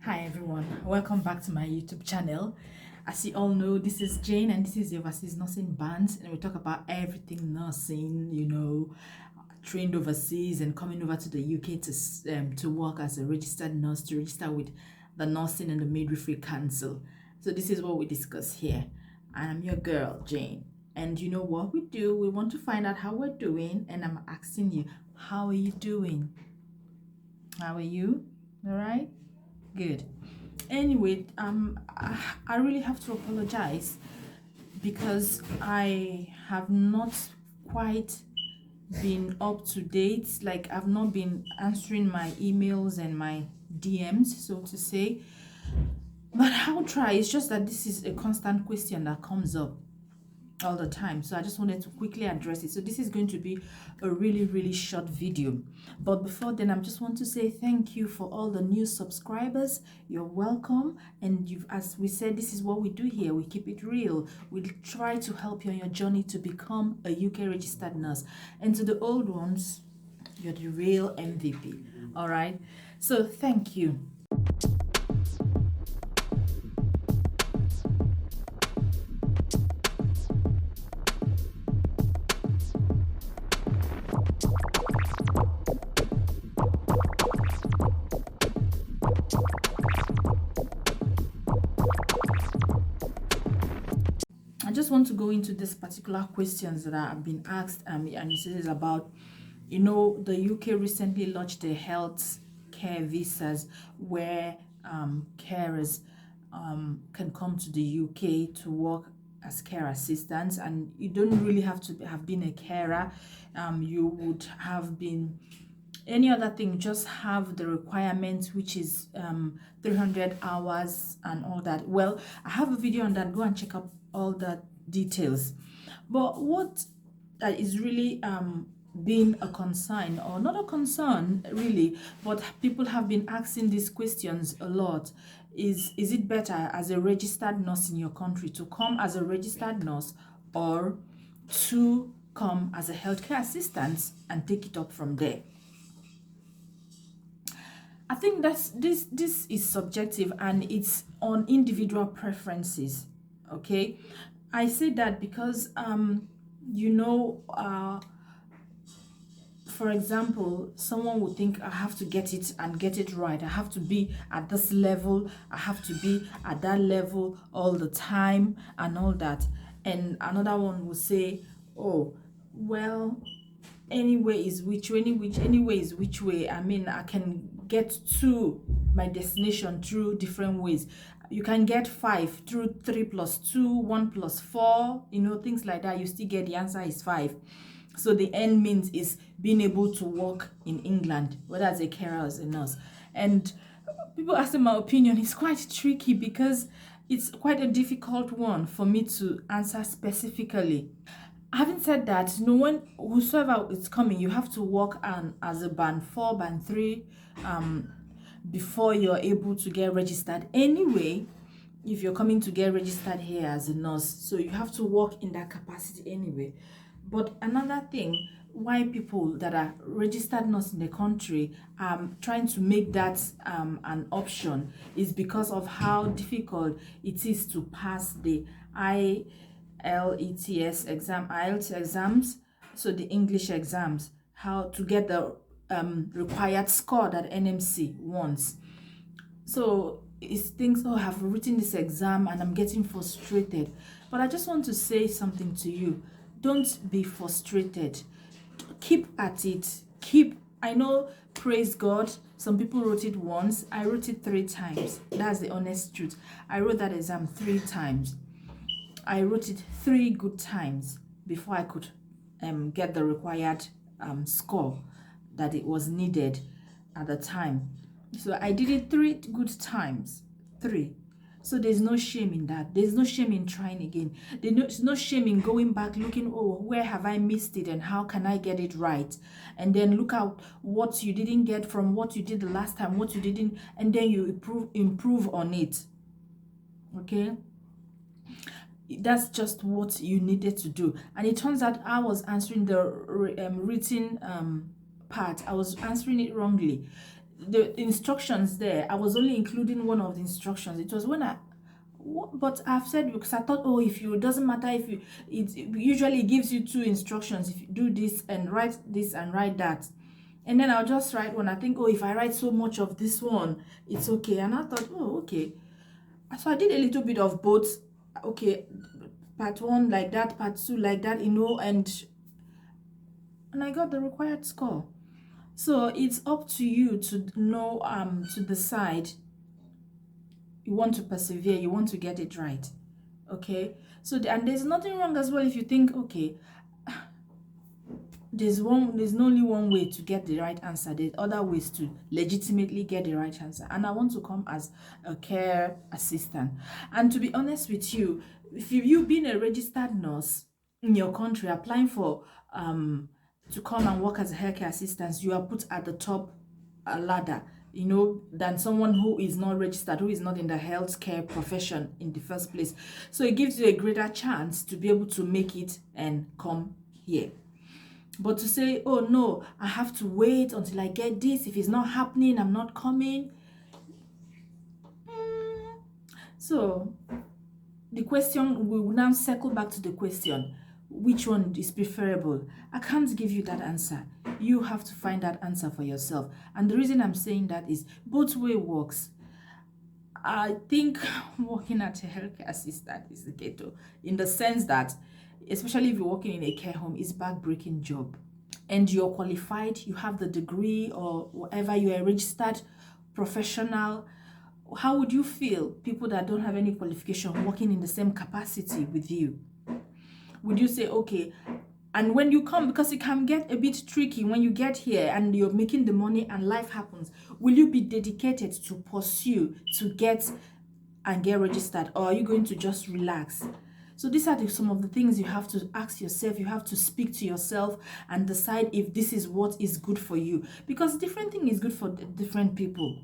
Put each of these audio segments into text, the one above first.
Hi everyone, welcome back to my YouTube channel. As you all know, this is Jane and this is the Overseas Nursing Band, and we talk about everything nursing, trained overseas and coming over to the UK to work as a registered nurse, to register with the Nursing and the Midwifery Council. So this is what we discuss here. I'm your girl, Jane. And you know what we do? We want to find out how we're doing, and I'm asking you, how are you doing? How are you? All right? Good. Anyway, I really have to apologize because I have not quite been up to date. Like, I've not been answering my emails and my DMs, so to say. But I'll try. It's just that this is a constant question that comes up all the time, so I just wanted to quickly address it. So this is going to be a really short video, but before then, I just want to say thank you for all the new subscribers. You're welcome. And as we said, this is what we do here. We keep it real. We try to help you on your journey to become a UK registered nurse. And to the old ones, you're the real MVP. All right, so thank you. I just want to go into this particular questions that have been asked, and this is about, the UK recently launched the health care visas where carers can come to the UK to work as care assistants, and you don't really have to have been a carer. You would have been any other thing, just have the requirements, which is 300 hours and all that. Well, I have a video on that. Go and check out all the details. But what is really being a concern, or not a concern really, but people have been asking these questions a lot, is it better as a registered nurse in your country to come as a registered nurse, or to come as a healthcare assistant and take it up from there? I think this is subjective and it's on individual preferences. Okay, I say that because for example, someone would think, I have to get it right. I have to be at this level. I have to be at that level all the time and all that. And another one will say, oh, well, anyway is which way. I mean, I can get to my destination through different ways. You can get 5 through 3 plus 2, 1 plus 4, things like that. You still get the answer is 5. So the end means is being able to work in England, whether as a carer or as a nurse. And people asking my opinion is quite tricky because it's quite a difficult one for me to answer specifically. Having said that, whosoever is coming, you have to work as a band 4, band 3 before you're able to get registered anyway. If you're coming to get registered here as a nurse, so you have to work in that capacity anyway. But another thing, why people that are registered nurse in the country trying to make that an option, is because of how difficult it is to pass the IELTS exams, so the English exams, how to get the required score that NMC wants. So it's things, oh, I've written this exam and I'm getting frustrated. But I just want to say something to you. Don't be frustrated. Keep at it. I know, praise God, some people wrote it once. I wrote it 3 times. That's the honest truth. I wrote that exam 3 times. I wrote it 3 good times before I could get the required score that it was needed at the time. So I did it 3 good times. 3. So there's no shame in that. There's no shame in trying again. There's no shame in going back, looking, oh, where have I missed it and how can I get it right? And then look out what you didn't get from what you did the last time, what you didn't, and then you improve on it. Okay? That's just what you needed to do. And it turns out I was answering the written part. I was answering it wrongly. the instructions there, I was only including one of the instructions. It was when but I've said, because I thought, oh, if you, it doesn't matter if you, it usually gives you two instructions. If you do this and write this and write that, and then I'll just write one. I think, oh, if I write so much of this one, it's okay. And I thought, oh, okay. So I did a little bit of both. Okay, part one like that, part two like that, and I got the required score. So it's up to you to know, to decide. You want to persevere, you want to get it right. Okay, so and there's nothing wrong as well if you think, okay, there's only one way to get the right answer. There's other ways to legitimately get the right answer, and I want to come as a care assistant. And to be honest with you, if you've been a registered nurse in your country applying for to come and work as a healthcare assistant, you are put at the top ladder, than someone who is not registered, who is not in the healthcare profession in the first place. So it gives you a greater chance to be able to make it and come here. But to say, oh no, I have to wait until I get this, if it's not happening, I'm not coming. So the question, we will now circle back to the question, which one is preferable? I can't give you that answer. You have to find that answer for yourself. And the reason I'm saying that is both way works. I think working at a healthcare assistant is the ghetto, in the sense that, especially if you're working in a care home, it's a back-breaking job. And you're qualified, you have the degree or whatever, you're a registered professional. How would you feel, people that don't have any qualification working in the same capacity with you? Would you say, okay, and when you come, because it can get a bit tricky when you get here and you're making the money and life happens, will you be dedicated to pursue to get registered, or are you going to just relax? So these are some of the things you have to ask yourself. You have to speak to yourself and decide if this is what is good for you, because different thing is good for different people.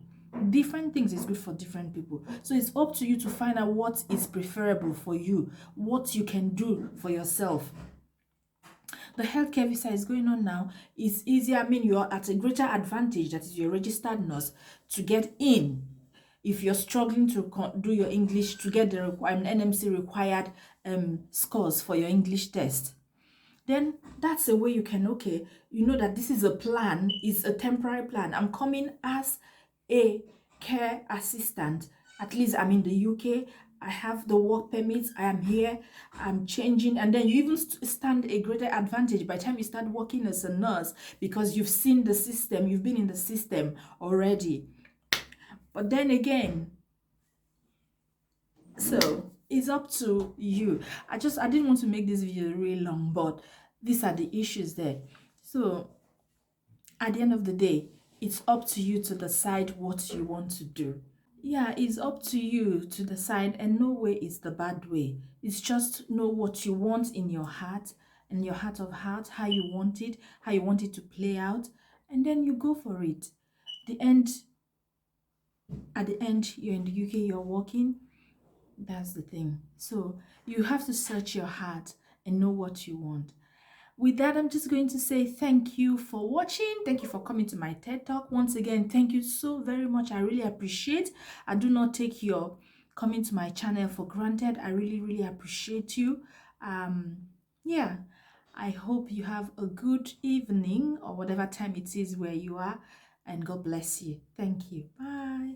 Different things is good for different people. So it's up to you to find out what is preferable for you, what you can do for yourself. The healthcare visa is going on now. It's easier. I mean, you're at a greater advantage, that is, you're a registered nurse, to get in. If you're struggling to do your English, to get the NMC required scores for your English test, then that's a way you can, okay, you know that this is a plan, it's a temporary plan. I'm coming as a care assistant. At least I'm in the UK. I have the work permits. I am here. I'm changing. And then you even stand a greater advantage by the time you start working as a nurse, because you've seen the system. You've been in the system already. But then again, so it's up to you. I didn't want to make this video really long, but these are the issues there. So at the end of the day, it's up to you to decide what you want to do. Yeah, it's up to you to decide, and no way is the bad way. It's just know what you want in your heart, and your heart of heart, how you want it to play out, and then you go for it. At the end, you're in the UK, you're working. That's the thing. So you have to search your heart and know what you want. With that, I'm just going to say thank you for watching. Thank you for coming to my TED Talk. Once again, thank you so very much. I really appreciate. I do not take your coming to my channel for granted. I really, really appreciate you. Yeah, I hope you have a good evening or whatever time it is where you are. And God bless you. Thank you. Bye.